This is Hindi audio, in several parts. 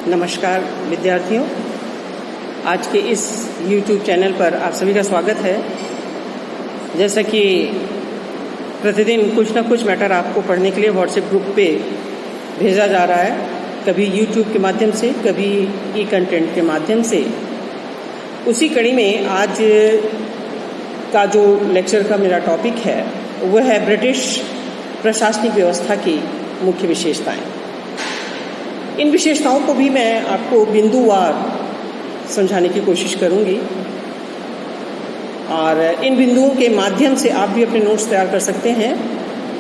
नमस्कार विद्यार्थियों, आज के इस YouTube चैनल पर आप सभी का स्वागत है। जैसा कि प्रतिदिन कुछ ना कुछ मैटर आपको पढ़ने के लिए व्हाट्सएप ग्रुप पे भेजा जा रहा है, कभी YouTube के माध्यम से, कभी ई कंटेंट के माध्यम से। उसी कड़ी में आज का जो लेक्चर का मेरा टॉपिक है वह है ब्रिटिश प्रशासनिक व्यवस्था की मुख्य विशेषताएं। इन विशेषताओं को भी मैं आपको बिंदुवार समझाने की कोशिश करूंगी और इन बिंदुओं के माध्यम से आप भी अपने नोट्स तैयार कर सकते हैं।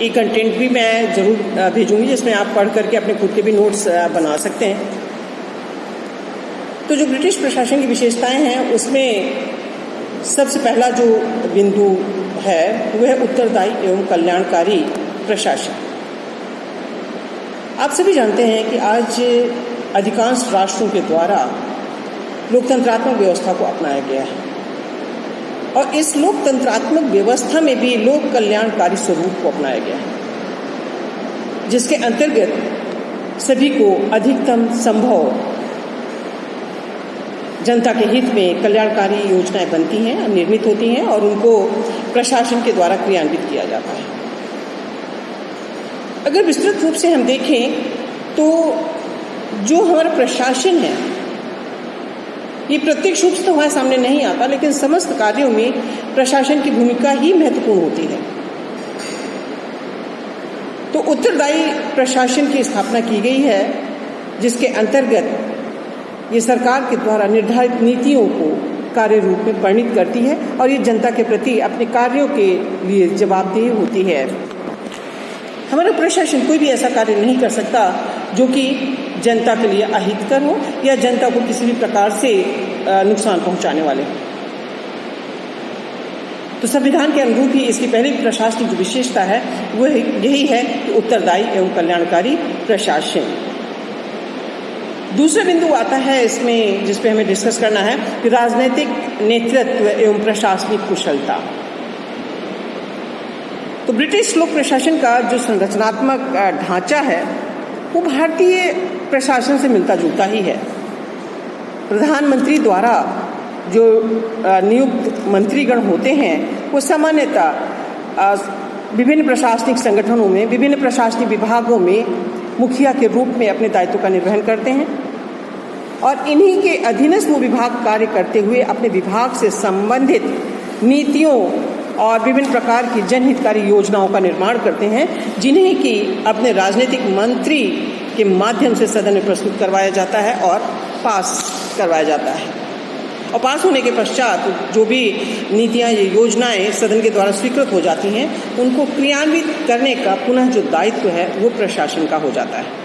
ये कंटेंट भी मैं ज़रूर भेजूंगी जिसमें आप पढ़ करके अपने खुद के भी नोट्स बना सकते हैं। तो जो ब्रिटिश प्रशासन की विशेषताएं हैं उसमें सबसे पहला जो बिंदु है वह उत्तरदायी एवं कल्याणकारी प्रशासन। आप सभी जानते हैं कि आज अधिकांश राष्ट्रों के द्वारा लोकतंत्रात्मक व्यवस्था को अपनाया गया है और इस लोकतंत्रात्मक व्यवस्था में भी लोक कल्याणकारी स्वरूप को अपनाया गया है, जिसके अंतर्गत सभी को अधिकतम संभव जनता के हित में कल्याणकारी योजनाएं बनती हैं, निर्मित होती हैं और उनको प्रशासन के द्वारा क्रियान्वित किया जाता है। अगर विस्तृत रूप से हम देखें तो जो हमारा प्रशासन है ये प्रत्यक्ष रूप से तो हमारे सामने नहीं आता, लेकिन समस्त कार्यों में प्रशासन की भूमिका ही महत्वपूर्ण होती है। तो उत्तरदायी प्रशासन की स्थापना की गई है, जिसके अंतर्गत ये सरकार के द्वारा निर्धारित नीतियों को कार्य रूप में परिणित करती है और ये जनता के प्रति अपने कार्यों के लिए जवाबदेह होती है। हमारा प्रशासन कोई भी ऐसा कार्य नहीं कर सकता जो कि जनता के लिए अहितकर हो या जनता को किसी भी प्रकार से नुकसान पहुंचाने वाले हो। तो संविधान के अनुरूप ही इसकी पहली प्रशासनिक जो विशेषता है वह यही है कि उत्तरदायी एवं कल्याणकारी प्रशासन। दूसरा बिंदु आता है इसमें जिस पे हमें डिस्कस करना है कि राजनीतिक नेतृत्व एवं प्रशासनिक कुशलता। तो ब्रिटिश लोक प्रशासन का जो संरचनात्मक ढांचा है वो भारतीय प्रशासन से मिलता जुलता ही है। प्रधानमंत्री द्वारा जो नियुक्त मंत्रीगण होते हैं वो सामान्यतः विभिन्न प्रशासनिक संगठनों में, विभिन्न प्रशासनिक विभागों में मुखिया के रूप में अपने दायित्व का निर्वहन करते हैं और इन्हीं के अधीनस्थ वो विभाग कार्य करते हुए अपने विभाग से संबंधित नीतियों और विभिन्न प्रकार की जनहितकारी योजनाओं का निर्माण करते हैं, जिन्हें कि अपने राजनीतिक मंत्री के माध्यम से सदन में प्रस्तुत करवाया जाता है और पास करवाया जाता है। और पास होने के पश्चात जो भी नीतियां या योजनाएं सदन के द्वारा स्वीकृत हो जाती हैं उनको क्रियान्वित करने का पुनः जो दायित्व है वो प्रशासन का हो जाता है।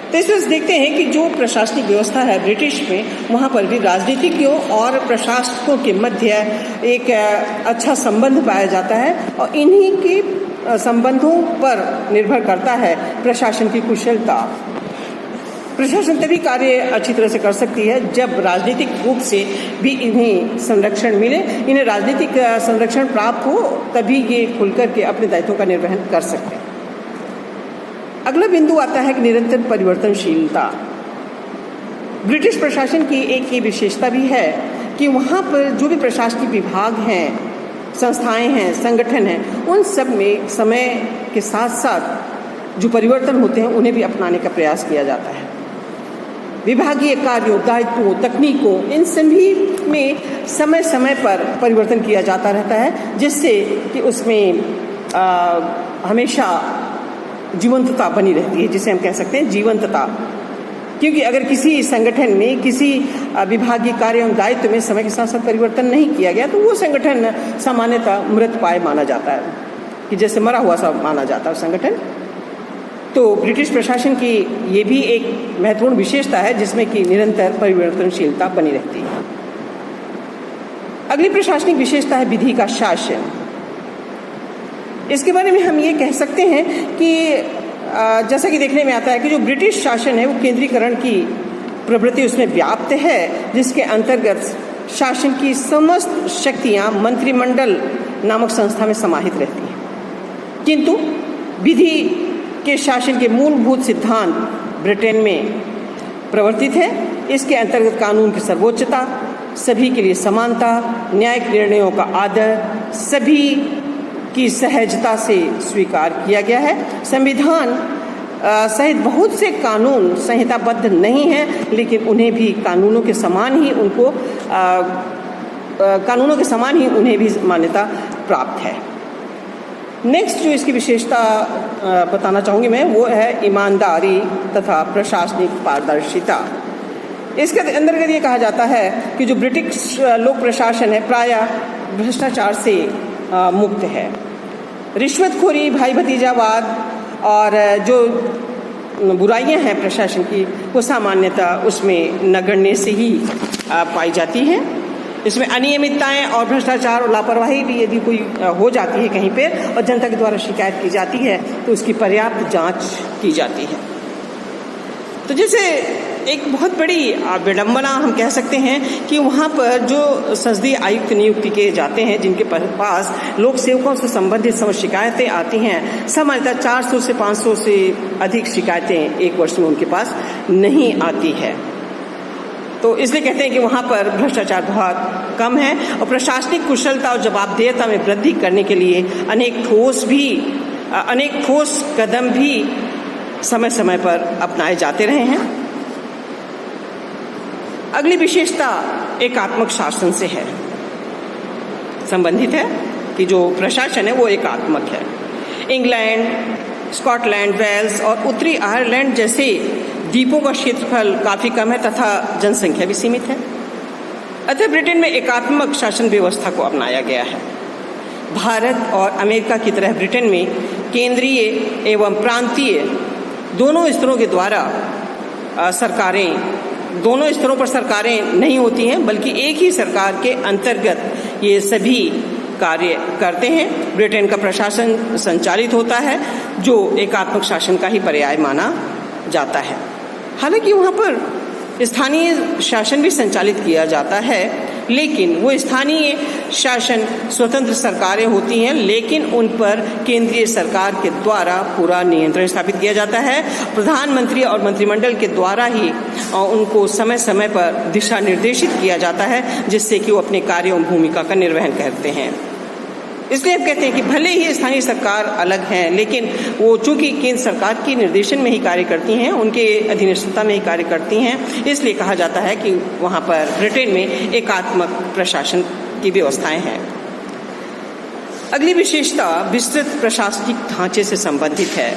तो इसमें देखते हैं कि जो प्रशासनिक व्यवस्था है ब्रिटिश में, वहाँ पर भी राजनीतिज्ञों और प्रशासकों के मध्य एक अच्छा संबंध पाया जाता है और इन्हीं के संबंधों पर निर्भर करता है प्रशासन की कुशलता। प्रशासन तभी कार्य अच्छी तरह से कर सकती है जब राजनीतिक रूप से भी इन्हें संरक्षण मिले, इन्हें राजनीतिक संरक्षण प्राप्त हो, तभी ये खुलकर के अपने दायित्वों का निर्वहन कर सकते हैं। अगला बिंदु आता है कि निरंतर परिवर्तनशीलता। ब्रिटिश प्रशासन की एक ये विशेषता भी है कि वहाँ पर जो भी प्रशासनिक विभाग हैं, संस्थाएं हैं, संगठन हैं, उन सब में समय के साथ साथ जो परिवर्तन होते हैं उन्हें भी अपनाने का प्रयास किया जाता है। विभागीय कार्यों, दायित्वों, तकनीकों, इन सभी में समय समय पर परिवर्तन किया जाता रहता है, जिससे कि उसमें हमेशा जीवंतता बनी रहती है, जिसे हम कह सकते हैं जीवंतता। क्योंकि अगर किसी संगठन में, किसी विभागीय कार्य एवं दायित्व में समय के साथ साथ परिवर्तन नहीं किया गया तो वो संगठन सामान्यतः मृतप्राय माना जाता है, कि जैसे मरा हुआ सा माना जाता है संगठन। तो ब्रिटिश प्रशासन की ये भी एक महत्वपूर्ण विशेषता है जिसमें कि निरंतर परिवर्तनशीलता बनी रहती है। अगली प्रशासनिक विशेषता है विधि का शासन। इसके बारे में हम ये कह सकते हैं कि जैसा कि देखने में आता है कि जो ब्रिटिश शासन है वो केंद्रीकरण की प्रवृत्ति उसमें व्याप्त है, जिसके अंतर्गत शासन की समस्त शक्तियां मंत्रिमंडल नामक संस्था में समाहित रहती हैं। किंतु विधि के शासन के मूलभूत सिद्धांत ब्रिटेन में प्रवर्तित है। इसके अंतर्गत कानून की सर्वोच्चता, सभी के लिए समानता, न्यायिक निर्णयों का आदर, सभी की सहजता से स्वीकार किया गया है। संविधान सहित बहुत से कानून संहिताबद्ध नहीं हैं, लेकिन उन्हें भी कानूनों के समान ही उन्हें भी मान्यता प्राप्त है। नेक्स्ट जो इसकी विशेषता बताना चाहूँगी मैं, वो है ईमानदारी तथा प्रशासनिक पारदर्शिता। इसके अंतर्गत ये कहा जाता है कि जो ब्रिटिश लोक प्रशासन है प्रायः भ्रष्टाचार से मुक्त है। रिश्वतखोरी, भाई भतीजावाद और जो बुराइयां हैं प्रशासन की, वो सामान्यतः उसमें नगण्य से ही पाई जाती हैं। इसमें अनियमितताएं और भ्रष्टाचार और लापरवाही भी यदि कोई हो जाती है कहीं पे और जनता के द्वारा शिकायत की जाती है तो उसकी पर्याप्त जांच की जाती है। तो जैसे एक बहुत बड़ी विडंबना हम कह सकते हैं कि वहाँ पर जो संसदीय आयुक्त नियुक्ति किए जाते हैं, जिनके पास लोक सेवकों से संबंधित सब शिकायतें आती हैं, सामान्यतः 400 से 500 से अधिक शिकायतें एक वर्ष में उनके पास नहीं आती है। तो इसलिए कहते हैं कि वहाँ पर भ्रष्टाचार बहुत कम है और प्रशासनिक कुशलता और जवाबदेहिता में वृद्धि करने के लिए अनेक ठोस कदम भी समय समय पर अपनाए जाते रहे हैं। अगली विशेषता एकात्मक शासन से है संबंधित है कि जो प्रशासन है वो एकात्मक है। इंग्लैंड, स्कॉटलैंड, वेल्स और उत्तरी आयरलैंड जैसे द्वीपों का क्षेत्रफल काफ़ी कम है तथा जनसंख्या भी सीमित है। अतः ब्रिटेन में एकात्मक शासन व्यवस्था को अपनाया गया है। भारत और अमेरिका की तरह ब्रिटेन में केंद्रीय एवं प्रांतीय दोनों स्तरों पर सरकारें नहीं होती हैं, बल्कि एक ही सरकार के अंतर्गत ये सभी कार्य करते हैं। ब्रिटेन का प्रशासन संचालित होता है जो एकात्मक शासन का ही पर्याय माना जाता है। हालांकि वहाँ पर स्थानीय शासन भी संचालित किया जाता है, लेकिन वो स्थानीय शासन स्वतंत्र सरकारें होती हैं, लेकिन उन पर केंद्रीय सरकार के द्वारा पूरा नियंत्रण स्थापित किया जाता है। प्रधानमंत्री और मंत्रिमंडल के द्वारा ही उनको समय समय पर दिशा निर्देशित किया जाता है, जिससे कि वो अपने कार्यों और भूमिका का निर्वहन करते हैं। इसलिए हम कहते हैं कि भले ही स्थानीय सरकार अलग है, लेकिन वो चूंकि केंद्र सरकार की निर्देशन में ही कार्य करती हैं, उनके अधीनस्थता में ही कार्य करती हैं, इसलिए कहा जाता है कि वहाँ पर ब्रिटेन में एकात्मक प्रशासन की व्यवस्थाएं हैं। अगली विशेषता विस्तृत प्रशासनिक ढांचे से संबंधित है।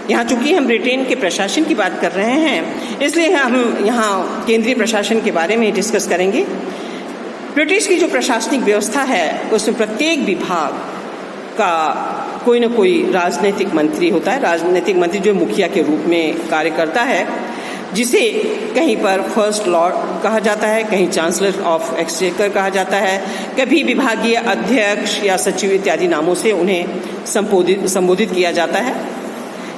यहाँ चूंकि हम ब्रिटेन के प्रशासन की बात कर रहे हैं, इसलिए हम यहाँ केंद्रीय प्रशासन के बारे में डिस्कस करेंगे। ब्रिटिश की जो प्रशासनिक व्यवस्था है उसमें प्रत्येक विभाग का कोई न कोई राजनीतिक मंत्री होता है। राजनीतिक मंत्री जो मुखिया के रूप में कार्य करता है, जिसे कहीं पर फर्स्ट लॉर्ड कहा जाता है, कहीं चांसलर ऑफ एक्सचेकर कहा जाता है, कभी विभागीय अध्यक्ष या सचिव इत्यादि नामों से उन्हें संबोधित किया जाता है।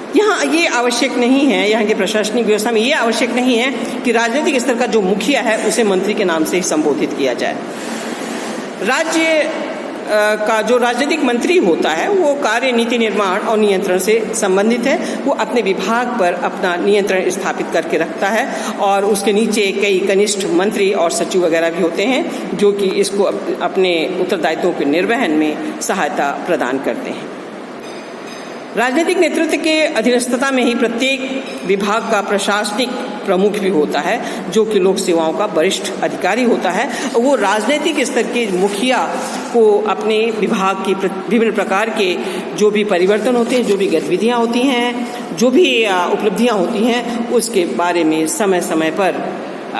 यहाँ ये आवश्यक नहीं है, यहाँ की प्रशासनिक व्यवस्था में ये आवश्यक नहीं है कि राजनीतिक स्तर का जो मुखिया है उसे मंत्री के नाम से ही संबोधित किया जाए। राज्य का जो राजनीतिक मंत्री होता है वो कार्य, नीति निर्माण और नियंत्रण से संबंधित है। वो अपने विभाग पर अपना नियंत्रण स्थापित करके रखता है और उसके नीचे कई कनिष्ठ मंत्री और सचिव वगैरह भी होते हैं जो कि इसको अपने उत्तरदायित्वों के निर्वहन में सहायता प्रदान करते हैं। राजनीतिक नेतृत्व के अधीनस्थता में ही प्रत्येक विभाग का प्रशासनिक प्रमुख भी होता है, जो कि लोक सेवाओं का वरिष्ठ अधिकारी होता है। वो राजनीतिक स्तर के मुखिया को अपने विभाग की विभिन्न प्रकार के जो भी परिवर्तन होते हैं, जो भी गतिविधियां होती हैं, जो भी उपलब्धियां होती हैं, उसके बारे में समय समय पर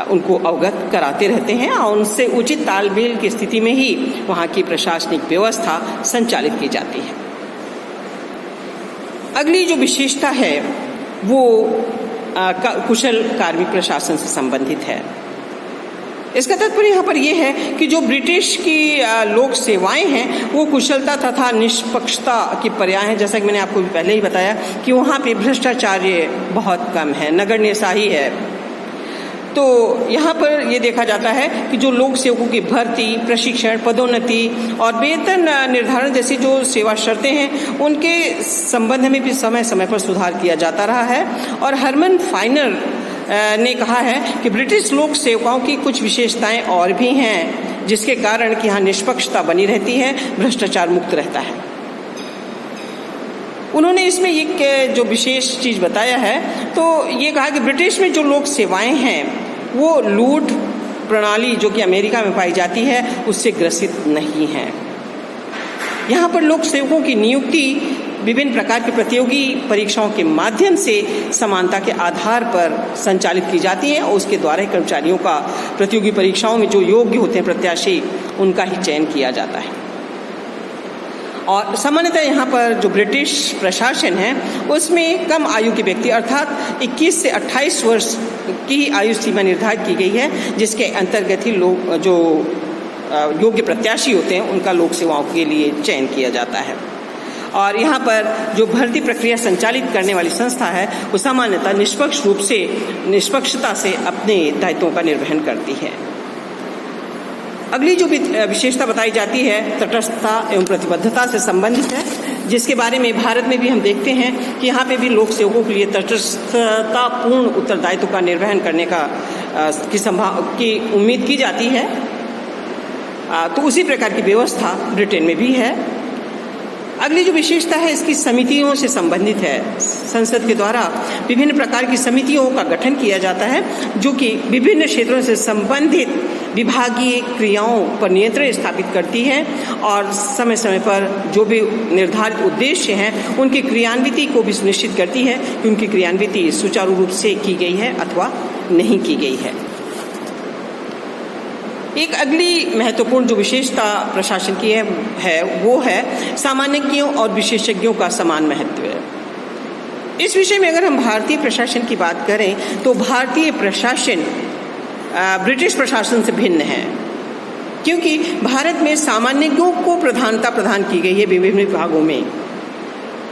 उनको अवगत कराते रहते हैं और उनसे उचित तालमेल की स्थिति में ही वहाँ की प्रशासनिक व्यवस्था संचालित की जाती है। अगली जो विशेषता है वो कुशल कार्मिक प्रशासन से संबंधित है। इसका तात्पर्य यहाँ पर यह है कि जो ब्रिटिश की लोक सेवाएं हैं वो कुशलता तथा निष्पक्षता की पर्याय हैं। जैसा कि मैंने आपको पहले ही बताया कि वहाँ पे भ्रष्टाचार बहुत कम है, नगण्य सा ही है। तो यहाँ पर ये देखा जाता है कि जो लोक सेवकों की भर्ती, प्रशिक्षण, पदोन्नति और वेतन निर्धारण जैसी जो सेवा शर्तें हैं उनके संबंध में भी समय समय पर सुधार किया जाता रहा है। और हरमन फाइनर ने कहा है कि ब्रिटिश लोक सेवकाओं की कुछ विशेषताएं और भी हैं जिसके कारण कि यहाँ निष्पक्षता बनी रहती है, भ्रष्टाचार मुक्त रहता है। उन्होंने इसमें एक जो विशेष चीज़ बताया है तो ये कहा कि ब्रिटिश में जो लोक सेवाएं हैं वो लूट प्रणाली जो कि अमेरिका में पाई जाती है उससे ग्रसित नहीं है। यहाँ पर लोक सेवकों की नियुक्ति विभिन्न प्रकार की प्रतियोगी परीक्षाओं के माध्यम से समानता के आधार पर संचालित की जाती है और उसके द्वारा ही कर्मचारियों का प्रतियोगी परीक्षाओं में जो योग्य होते हैं प्रत्याशी उनका ही चयन किया जाता है। और सामान्यतः यहाँ पर जो ब्रिटिश प्रशासन है उसमें कम आयु के व्यक्ति अर्थात 21 से 28 वर्ष की आयु सीमा निर्धारित की गई है जिसके अंतर्गत ही लोग जो योग्य प्रत्याशी होते हैं उनका लोक सेवाओं के लिए चयन किया जाता है। और यहाँ पर जो भर्ती प्रक्रिया संचालित करने वाली संस्था है वो सामान्यतः निष्पक्षता से अपने दायित्वों का निर्वहन करती है। अगली जो विशेषता बताई जाती है तटस्थता एवं प्रतिबद्धता से संबंधित है, जिसके बारे में भारत में भी हम देखते हैं कि यहाँ पे भी लोक सेवकों के लिए तटस्थतापूर्ण उत्तरदायित्व का निर्वहन करने की उम्मीद की जाती है। तो उसी प्रकार की व्यवस्था ब्रिटेन में भी है। अगली जो विशेषता है इसकी समितियों से संबंधित है। संसद के द्वारा विभिन्न प्रकार की समितियों का गठन किया जाता है जो कि विभिन्न क्षेत्रों से संबंधित विभागीय क्रियाओं पर नियंत्रण स्थापित करती है और समय समय पर जो भी निर्धारित उद्देश्य हैं उनकी क्रियान्विति को भी सुनिश्चित करती है कि उनकी क्रियान्विति सुचारू रूप से की गई है अथवा नहीं की गई है। एक अगली महत्वपूर्ण जो विशेषता प्रशासन की है वो है सामान्यज्ञों और विशेषज्ञों का समान महत्व है। इस विषय में अगर हम भारतीय प्रशासन की बात करें तो भारतीय प्रशासन ब्रिटिश प्रशासन से भिन्न है, क्योंकि भारत में सामान्यज्ञों को प्रधानता प्रदान की गई है विभिन्न विभागों में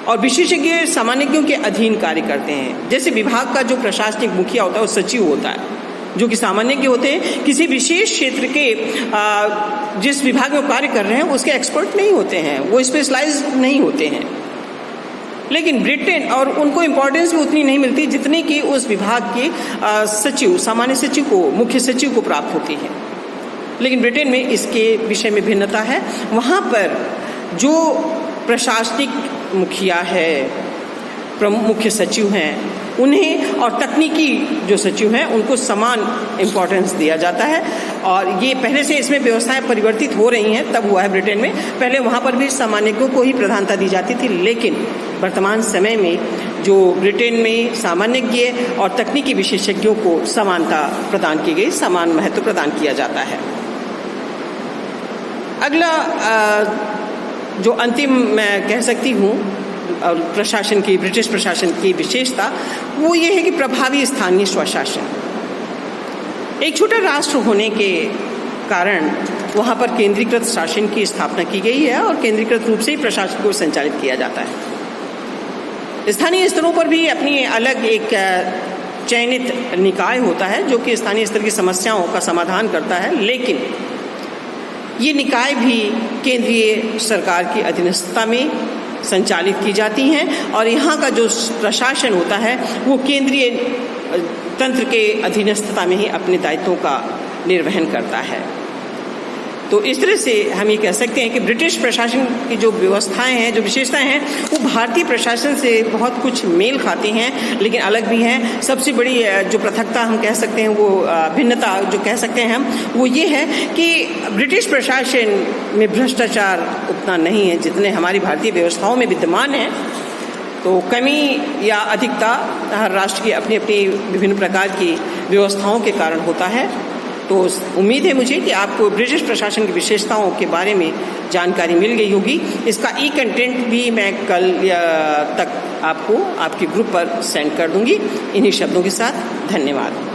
और विशेषज्ञ सामान्यज्ञों के अधीन कार्य करते हैं। जैसे विभाग का जो प्रशासनिक मुखिया होता है वो सचिव होता है जो कि सामान्यज्ञ होते हैं, किसी विशेष क्षेत्र के जिस विभाग में कार्य कर रहे हैं उसके एक्सपर्ट नहीं होते हैं, वो स्पेशलाइज नहीं होते हैं। लेकिन ब्रिटेन और उनको इम्पोर्टेंस भी उतनी नहीं मिलती जितनी कि उस विभाग के सचिव, सामान्य सचिव को, मुख्य सचिव को प्राप्त होती है। लेकिन ब्रिटेन में इसके विषय में भिन्नता है। वहाँ पर जो प्रशासनिक मुखिया है, प्रमुख मुख्य सचिव हैं, उन्हें और तकनीकी जो सचिव हैं उनको समान इम्पोर्टेंस दिया जाता है। और ये पहले से इसमें व्यवस्थाएं परिवर्तित हो रही हैं, तब हुआ है ब्रिटेन में। पहले वहाँ पर भी सामान्यज्ञों को ही प्रधानता दी जाती थी, लेकिन वर्तमान समय में जो ब्रिटेन में सामान्यज्ञ और तकनीकी विशेषज्ञों को समानता प्रदान की गई, समान महत्व प्रदान किया जाता है। अगला जो अंतिम मैं कह सकती हूँ और प्रशासन की, ब्रिटिश प्रशासन की विशेषता वो ये है कि प्रभावी स्थानीय स्वशासन। एक छोटा राष्ट्र होने के कारण वहाँ पर केंद्रीकृत शासन की स्थापना की गई है और केंद्रीकृत रूप से ही प्रशासन को संचालित किया जाता है। स्थानीय स्तरों पर भी अपनी अलग एक चयनित निकाय होता है जो कि स्थानीय स्तर की समस्याओं का समाधान करता है, लेकिन ये निकाय भी केंद्रीय सरकार की अधीनस्थता में संचालित की जाती हैं और यहाँ का जो प्रशासन होता है वो केंद्रीय तंत्र के अधीनस्थता में ही अपने दायित्वों का निर्वहन करता है। तो इस तरह से हम ये कह सकते हैं कि ब्रिटिश प्रशासन की जो व्यवस्थाएं हैं, जो विशेषताएं हैं, वो भारतीय प्रशासन से बहुत कुछ मेल खाती हैं, लेकिन अलग भी हैं। सबसे बड़ी जो पृथकता हम कह सकते हैं, वो भिन्नता जो कह सकते हैं हम, वो ये है कि ब्रिटिश प्रशासन में भ्रष्टाचार उतना नहीं है जितने हमारी भारतीय व्यवस्थाओं में विद्यमान है। तो कमी या अधिकता हर राष्ट्र की अपनी अपनी विभिन्न प्रकार की व्यवस्थाओं के कारण होता है। तो उम्मीद है मुझे कि आपको ब्रिटिश प्रशासन की विशेषताओं के बारे में जानकारी मिल गई होगी। इसका कंटेंट भी मैं कल तक आपको आपके ग्रुप पर सेंड कर दूंगी। इन्हीं शब्दों के साथ धन्यवाद।